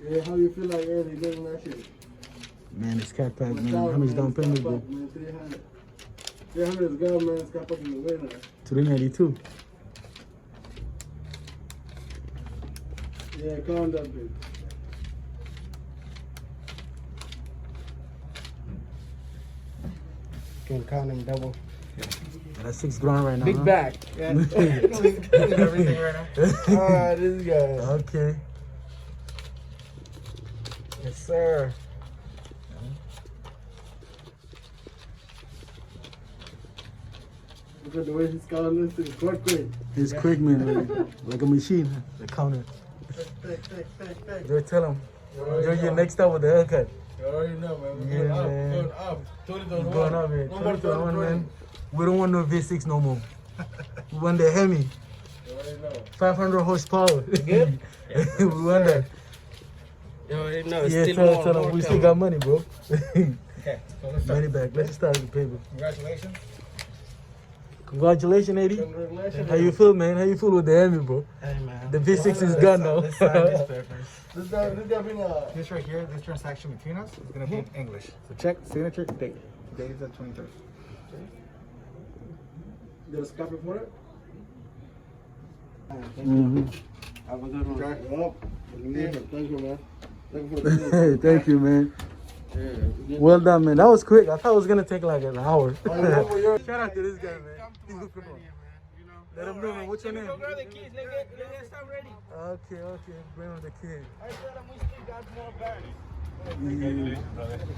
Yeah, how you feel like early getting that shit? Man, it's cat pack, man. How much down payment, bro? 300. 300 is good, man. It's got fucking the way now. 392. Yeah, calm down, babe. Can count them double. That's $6 right now. Big huh? bag. Yeah. Everything right now. This guy. Okay. Yes, sir. Look at the way he's counting this thing. Quick. It's quick, man. Like a machine. The counter. Just tell him. You're next up with the haircut. You already know, man. Yeah, man. Going up. 20 to 1. Going up, man. No more 20 to 1, 20. man. We don't want no V6 no more. We want the Hemi. You already know. 500 horsepower. Good? We want that. You already know. It's Yeah, still tell him we still got money, bro. Okay, so let's start. Money back. Let's start with the paper. Congratulations. Congratulations, Eddie. Congratulations. How you feel, man? How you feel with the Hemi, bro? Hey, man. The V6 is gone now. Let's sign this paper. This guy being This right here, this transaction between us is going to be in English. So check, signature, date. Date is the 23rd. Get a copy for it? Mm-hmm. Have a good one. Thank you, man. Thank you for the Hey, thank you, man. Yeah. Well done, man. That was quick. I thought it was gonna take like an hour. I know you're- Shout out to this guy, man. He's looking for. Let him know, man. What's your name? Go grab the keys. Let's get stuff ready. Okay. Bring on the kid. I tell them we still got more bags.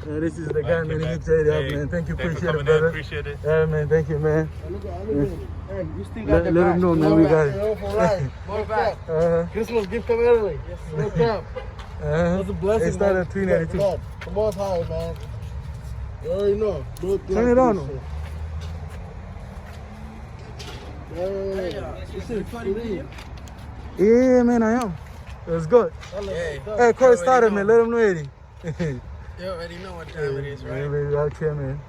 This is the guy, man. He hooked it up, man. Thank you. Appreciate it, brother. Appreciate it. Yeah, man. Thank you, man. Look at it. Hey, you still got Let the him bag. know, man. We got it. For life. More bags. Christmas gift coming early. No cap. That's a blessing. It started man. at 392. God, come on, high, man. You already know. Turn it on. This is funny. Yeah, man. I am. Let's go. Hey, Corey started, man. Let him know, Eddie. You already know what time it is, right? Yeah, baby, out here, man.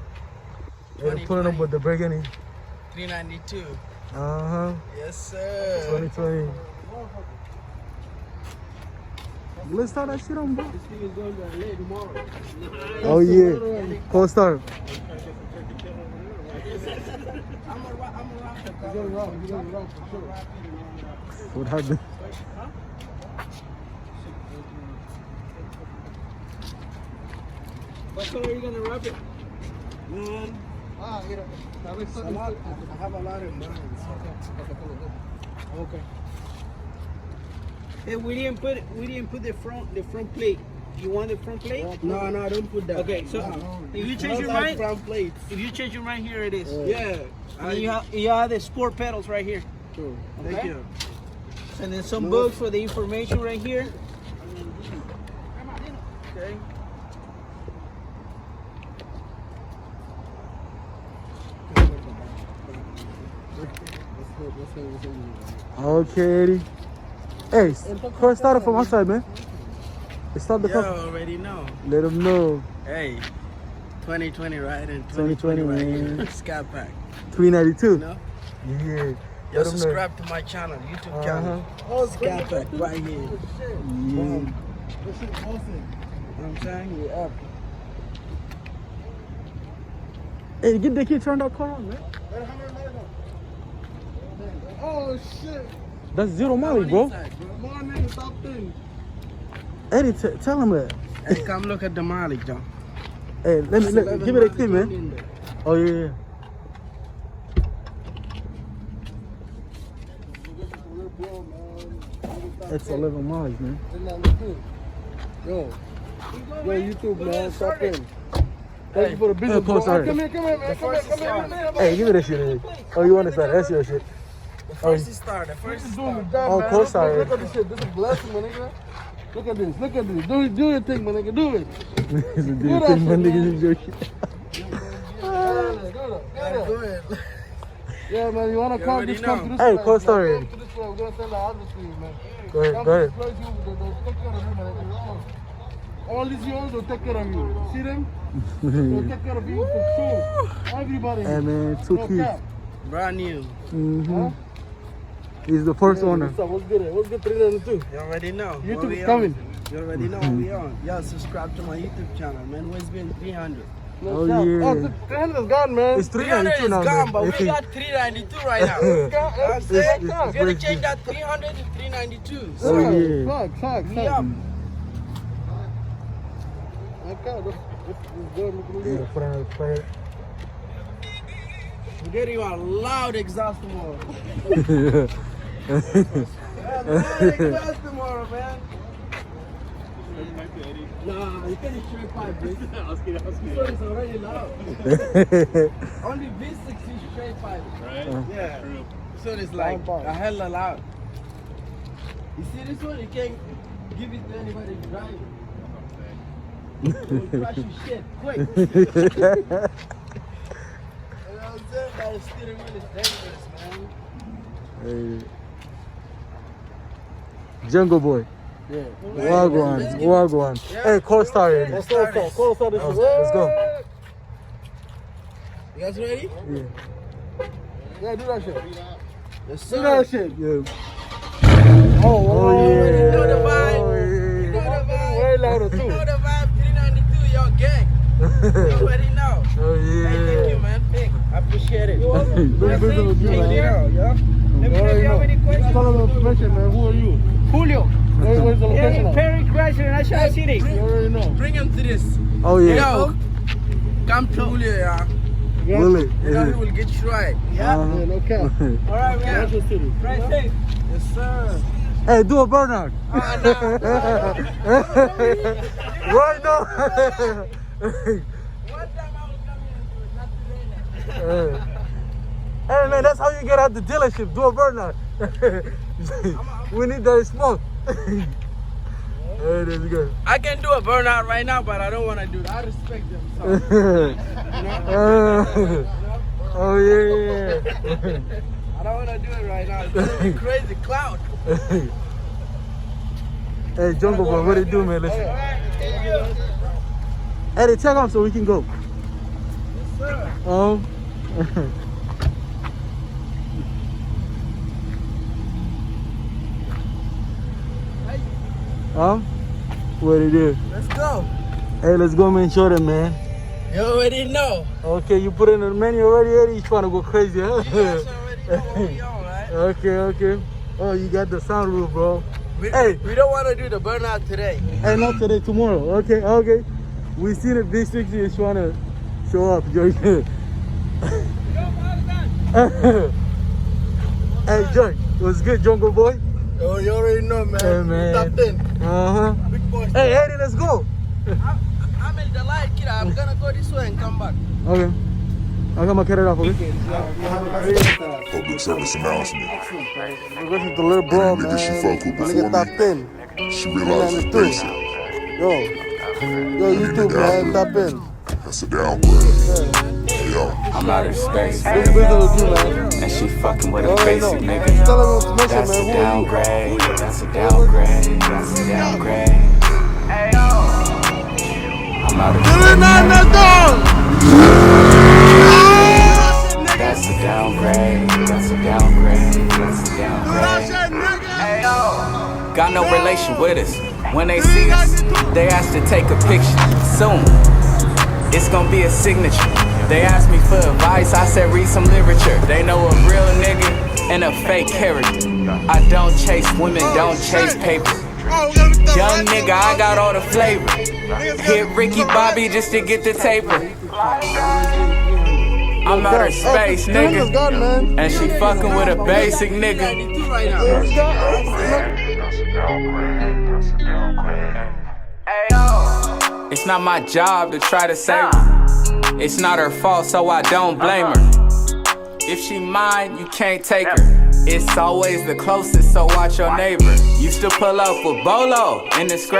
They're pulling up with the Burgundy. 392. Uh-huh. Yes, sir. 2020. Let's start that shit on, bro. This thing is going to LA tomorrow. Oh, yeah. Co-star. I'm a rock. You're going to rock for sure. What happened? What color are you gonna wrap it? Man, I I have a lot in mind. Okay. Hey, we didn't put the front plate. You want the front plate? No, don't put that. Okay, so if you change your mind, Front plates. if you change your mind, here it is. Yeah. And then you have the sport pedals right here. Sure. Okay? Thank you. And then some books for the information right here. Okay. Okay, Eddie. Hey, Corey started from outside, man. Start the You car. already know. Let him know. Hey, 2020 right and 2020 right man. here. Scat pack. 392. You know? Yeah. Yo, Let 'em know. subscribe to my channel, YouTube channel. Scat pack right here. Yeah. This shit awesome. You know what I'm saying? Yeah, up. Hey, get the kid turned that car on, man. Oh shit. That's 0 miles, bro. Come on, nigga, stop thing. Eddie, tell him that. Hey, come look at the mileage, John. Hey, let me give it a key, man. Oh yeah. That's 11 miles, man. Yo, YouTube, man, stop in. Thank you for the business, Hey, bro. close sorry. Come here, man. Come here. Hey, give me that shit, Eddie. Oh, you want to start? That's your shit. First is start. The first This is is doing the start. job, Oh, man. co-star. Look at this shit. This is a blessing, my nigga. Look at this. Do your thing, my nigga. Do it. This is the thing, man. Niggas is your shit. Go ahead. Yeah, man. You want to come? Just come to this Hey, place, co-star, man. Eddie. Come to this place. We're going to send the address to you, man. Go ahead, Come go to ahead. this place, they'll take care of you, man. All these yours will take care of you. See them? They'll take care of you for sure. Everybody. Hey, man, 2 No keys. cap. Brand new. Mm-hmm. Huh? He's the first owner. What's up? What's good? What's good? 392. You already know. YouTube What is we coming. on. You already know what we on. Y'all subscribe to my YouTube channel, man. Where's been 300? No Oh, doubt. yeah. Oh, 300 is gone, man. It's 300 392 is now. gone, man. but we got 392 right now. It's gone. I'm saying, it's we're gonna change that 300 to 392. Oh, So, yeah. Fuck. we up. Okay, let's go. Yeah, put on the plate. We're getting you a loud exhaust tomorrow. Loud exhaust tomorrow, man. Nah, you can't straight pipe, bitch. I was kidding. So it's already loud. Only V6 is straight pipe. Right? Yeah. So it's like a hella loud. You see this one? You can't give it to anybody to drive. It will crash your shit quick. You know what I'm saying? That steering wheel is dangerous, man. Hey. Jungle Boy. Yeah. Wagwan. Yeah. Hey, call star ready. Let's go. Call start this. Let's go. You guys ready? Yeah. Yeah, do that shit. Yes, Do that shit. Yeah. Oh, Oh, You yeah. know the vibe. Oh, You yeah. know the vibe. Way louder You too. know the vibe. 392, y'all gang. You already know. Oh, Hey, thank you, yeah. man. Thank. I appreciate it. Big business with you, Take man. it out, yeah? Let me know if you have any questions. Tell them the information, man. Who are you? Julio. Where's the location at? Perry Chrysler, National City. You already know. Bring him to this. Oh, yeah. Yo, come to Julio, yeah. Will it? You know he will get you right. Yeah? Uh-huh. Yeah, no cap. All right, man. National City. Right safe. Yes, sir. Hey, do a burnout. Right now. One time I was coming into it, not today now. Hey, man, that's how you get out the dealership. Do a burnout. We need that smoke. Hey, that's good. I can do a burnout right now, but I don't want to do that. I respect them. So, Oh, yeah. I don't want to do it right now. It's going to be crazy. Cloud. Hey, Jungle Boy, what do you do, man? Listen. Hey, they check on so we can go. Yes, sir. What it is? Let's go. Hey, let's go, man. Show them, man. You already know. Okay, you put in the menu already, Eddie? You trying to go crazy, huh? You guys already know what we on, right? Okay. Oh, you got the sunroof, bro. We don't want to do the burnout today. Hey, not today, tomorrow. Okay. We see the V60 is trying to show up, Joy. Hey, Joy, what's good, Jungle Boy? Oh, you already know, man. Hey, man. Top 10. Uh-huh. Big boy. Hey, Eddie, let's go. I'm in the light, kid. I'm going to go this way and come back. Okay. I'm gonna cut it off, okay? Public service announcement. We're going to the little bro, man. Nigga she fuck with Nigga before top me. 10. She realized it's 392. basic. Yo, YouTube, man. Top 10. That's a downgrade. Hey, yo. I'm out of space, Big business with you, man. and she fucking with You a already know. basic nigga. Tell them the information, That's a man. Who are you? downgrade. That's a downgrade. That's a downgrade. I'm out of space. That's a downgrade. That's a downgrade. That's a downgrade. Got no relation with us. When they see us, they ask to take a picture. Soon, it's gonna be a signature. They asked me for advice, I said read some literature. They know a real nigga and a fake character. I don't chase women, don't chase paper. Young nigga, I got all the flavor. Hit Ricky Bobby just to get the taper. I'm out of space, nigga. God, man. And she fucking with a basic nigga. 92 right now. That's a downgrade. That's a downgrade. It's not my job to try to save her. It's not her fault, so I don't blame her. If she mine, you can't take her. It's always the closest, so watch your neighbor. Used to pull up with Bolo in the scrape.